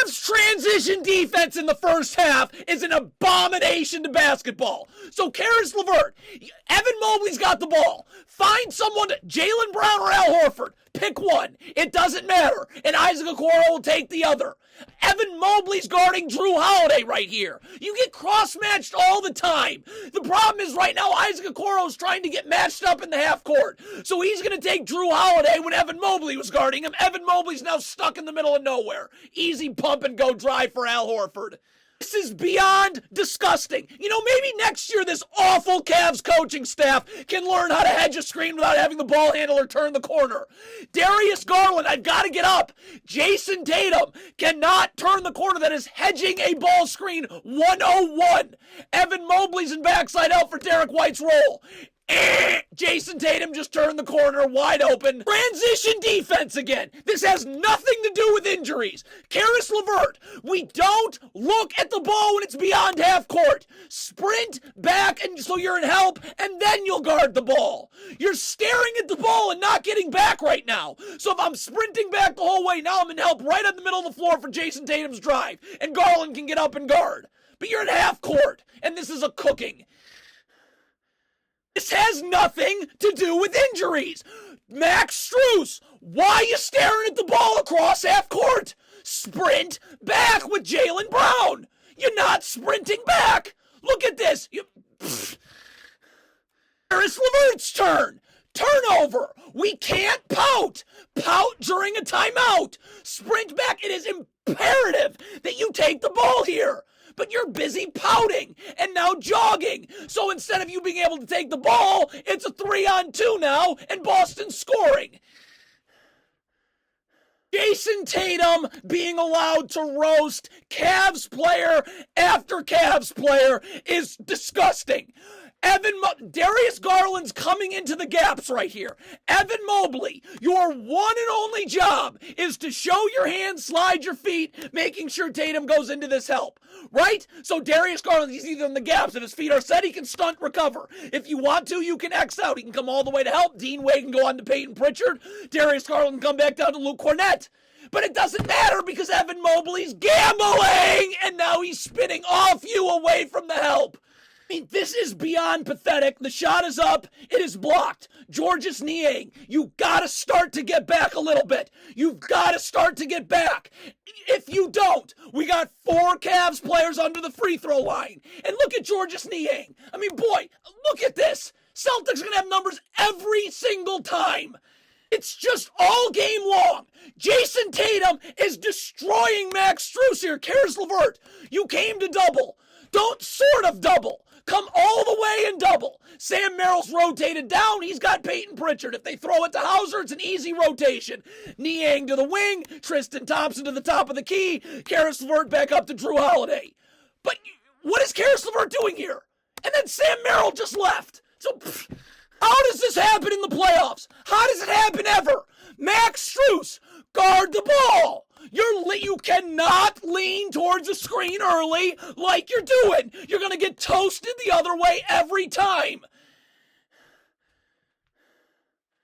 Cavs transition defense in the first half is an abomination to basketball. So Karis LeVert, Evan Mobley's got the ball. Find someone, Jaylen Brown or Al Horford. Pick one. It doesn't matter. And Isaac Okoro will take the other. Evan Mobley's guarding Drew Holiday right here. You get cross-matched all the time. The problem is right now Isaac Okoro is trying to get matched up in the half court. So he's going to take Drew Holiday when Evan Mobley was guarding him. Evan Mobley's now stuck in the middle of nowhere. Easy pump and go drive for Al Horford. This is beyond disgusting. You know, maybe next year this awful Cavs coaching staff can learn how to hedge a screen without having the ball handler turn the corner. Darius Garland, I've got to get up. Jason Tatum cannot turn the corner. That is hedging a ball screen 101. Evan Mobley's in backside out for Derek White's role. Jason Tatum just turned the corner, wide open. Transition defense again. This has nothing to do with injuries. Karis LeVert, we don't look at the ball when it's beyond half court. Sprint back and so you're in help, and then you'll guard the ball. You're staring at the ball and not getting back right now. So if I'm sprinting back the whole way, now I'm in help right in the middle of the floor for Jason Tatum's drive, and Garland can get up and guard. But you're in half court, and this is a cooking. This has nothing to do with injuries. Max Strus, why are you staring at the ball across half court? Sprint back with Jaylen Brown. You're not sprinting back. Look at this. Karis LeVert's turn. Turnover. We can't pout. Pout during a timeout. Sprint back. It is imperative that you take the ball here. But you're busy pouting and now jogging. So instead of you being able to take the ball, it's a 3-on-2 now, and Boston's scoring. Jason Tatum being allowed to roast Cavs player after Cavs player is disgusting. Darius Garland's coming into the gaps right here. Evan Mobley, your one and only job is to show your hands, slide your feet, making sure Tatum goes into this help. Right? So Darius Garland, he's either in the gaps. If his feet are set, he can stunt recover. If you want to, you can X out. He can come all the way to help. Dean Wade can go on to Peyton Pritchard. Darius Garland can come back down to Luke Cornett. But it doesn't matter because Evan Mobley's gambling, and now he's spinning off you away from the help. I mean, this is beyond pathetic. The shot is up. It is blocked. Georges Niang, you gotta start to get back a little bit. You've gotta start to get back. If you don't, we got 4 Cavs players under the free throw line. And look at Georges Niang. I mean, boy, look at this. Celtics are gonna have numbers every single time. It's just all game long. Jason Tatum is destroying Max Strus here. Karis LeVert, you came to double. Don't sort of double. Come all the way and double. Sam Merrill's rotated down. He's got Peyton Pritchard. If they throw it to Hauser, it's an easy rotation. Niang to the wing. Tristan Thompson to the top of the key. Karis LeVert back up to Drew Holiday. But what is Karis LeVert doing here? And then Sam Merrill just left. So how does this happen in the playoffs? How does it happen ever? Max Strus, guard the ball. You cannot lean towards the screen early like you're doing. You're going to get toasted the other way every time.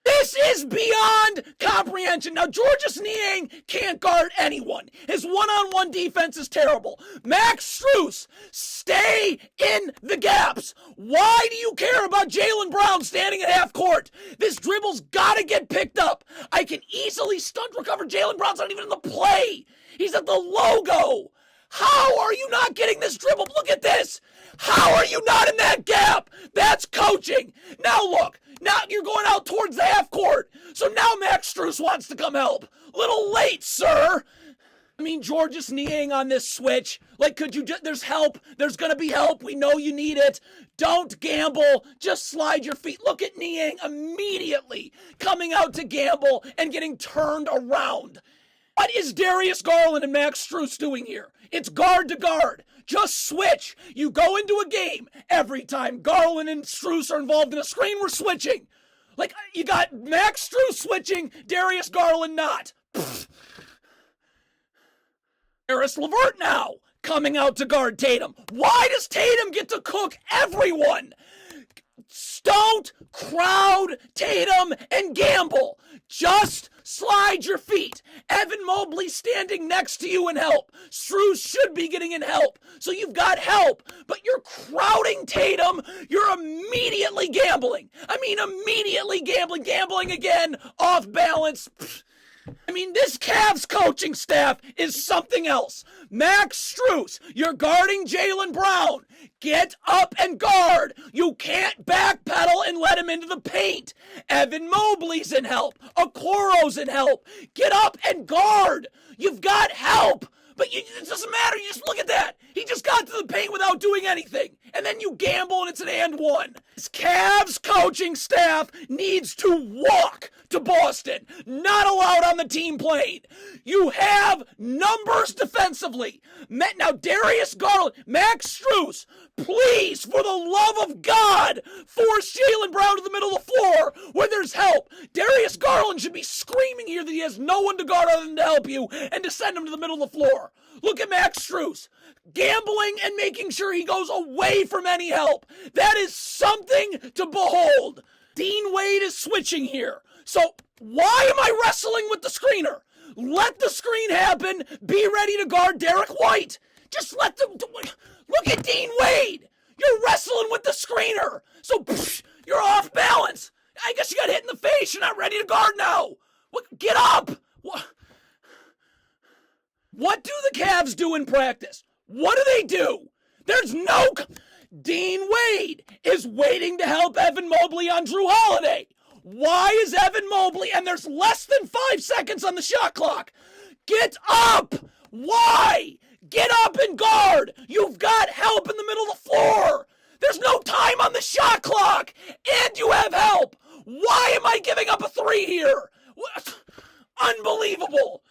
This is beyond comprehension. Now, Georges Niang can't guard anyone. His one-on-one defense is terrible. Max Strus, stay in the gaps. Why do you care about Jaylen Brown standing at half court? This dribble's got to get picked up. I can easily stunt recover. Jaylen Brown's not even in the play. He's at the logo. How are you not getting this dribble? Look at this. How are you not in that gap? That's coaching. Now look. Now you're going out towards the half court. So now Max Strus wants to come help. Little late, sir. I mean, Georges Niang on this switch. Like, could you just, there's help. There's going to be help. We know you need it. Don't gamble. Just slide your feet. Look at Niang immediately coming out to gamble and getting turned around. What is Darius Garland and Max Strus doing here? It's guard to guard. Just switch. You go into a game. Every time Garland and Strus are involved in a screen, we're switching. Like, you got Max Strus switching, Darius Garland not. Karis LeVert now coming out to guard Tatum. Why does Tatum get to cook everyone? Don't crowd Tatum and gamble. Just slide your feet. Evan Mobley standing next to you in help. Strus should be getting in help. So you've got help, but you're crowding Tatum. You're immediately gambling. Immediately gambling. Gambling again, off balance. This Cavs coaching staff is something else. Max Strus, you're guarding Jaylen Brown. Get up and guard. You can't backpedal and let him into the paint. Evan Mobley's in help. Okoro's in help. Get up and guard. You've got help. But it doesn't matter. You just look at that. He just got to the paint without doing anything. And then you gamble and it's an and one. This Cavs coaching staff needs to walk to Boston. Not allowed on the team plane. You have numbers defensively. Now Darius Garland, Max Strus, please, for the love of God, force Jaylen Brown to the middle of the floor where there's help. Darius Garland should be screaming here that he has no one to guard other than to help you and to send him to the middle of the floor. Look at Max Strus, gambling and making sure he goes away from any help. That is something to behold. Dean Wade is switching here. So why am I wrestling with the screener? Let the screen happen. Be ready to guard Derek White. Just let them do it. Look at Dean Wade. You're wrestling with the screener. So you're off balance. I guess you got hit in the face. You're not ready to guard now. Get up. What do the Cavs do in practice? What do they do? There's no... Dean Wade is waiting to help Evan Mobley on Drew Holiday. Why is Evan Mobley, and there's less than 5 seconds on the shot clock? Get up! Why? Get up and guard! You've got help in the middle of the floor! There's no time on the shot clock! And you have help! Why am I giving up a three here? Unbelievable!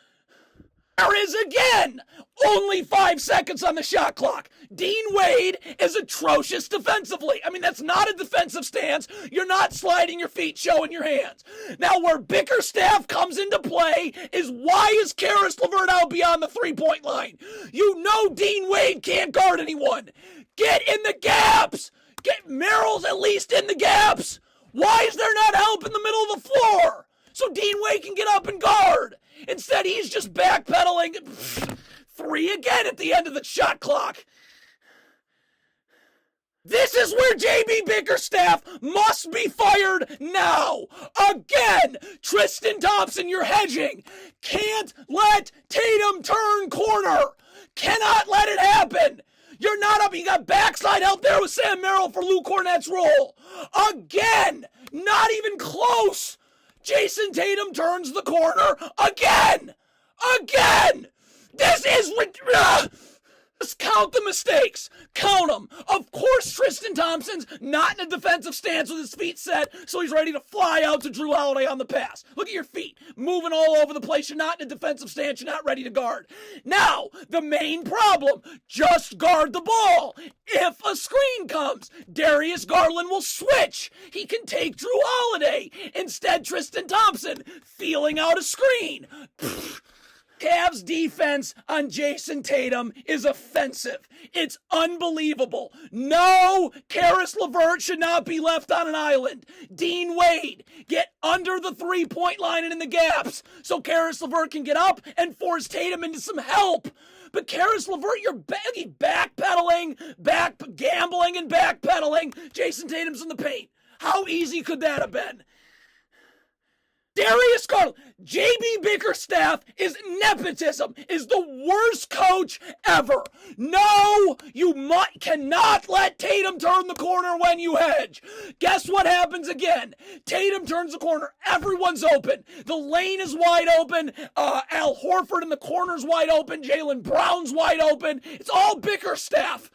There is again only 5 seconds on the shot clock. Dean Wade is atrocious defensively. That's not a defensive stance. You're not sliding your feet, showing your hands. Now, where Bickerstaff comes into play is why is Karis LeVert out beyond the three-point line? You know Dean Wade can't guard anyone. Get in the gaps. Get Merrill's at least in the gaps. Why is there not help in the middle of the floor? So Dean Wade can get up and guard. Instead, he's just backpedaling. Three again at the end of the shot clock. This is where J.B. Bickerstaff must be fired now. Again, Tristan Thompson, you're hedging. Can't let Tatum turn corner. Cannot let it happen. You're not up. You got backside help there with Sam Merrill for Lou Cornett's role. Again, not even close. Jason Tatum turns the corner again. This is Just count the mistakes. Count them. Of course, Tristan Thompson's not in a defensive stance with his feet set, so he's ready to fly out to Drew Holiday on the pass. Look at your feet. Moving all over the place. You're not in a defensive stance. You're not ready to guard. Now, the main problem. Just guard the ball. If a screen comes, Darius Garland will switch. He can take Drew Holiday. Instead, Tristan Thompson feeling out a screen. Cavs defense on Jason Tatum is offensive. It's unbelievable. No, Karis LeVert should not be left on an island. Dean Wade, get under the three-point line and in the gaps so Karis LeVert can get up and force Tatum into some help. But Karis LeVert, you're backpedaling, gambling and backpedaling. Jason Tatum's in the paint. How easy could that have been? Darius Garland, J.B. Bickerstaff is nepotism, is the worst coach ever. No, you cannot let Tatum turn the corner when you hedge. Guess what happens again? Tatum turns the corner, everyone's open. The lane is wide open, Al Horford in the corner's wide open, Jaylen Brown's wide open. It's all Bickerstaff.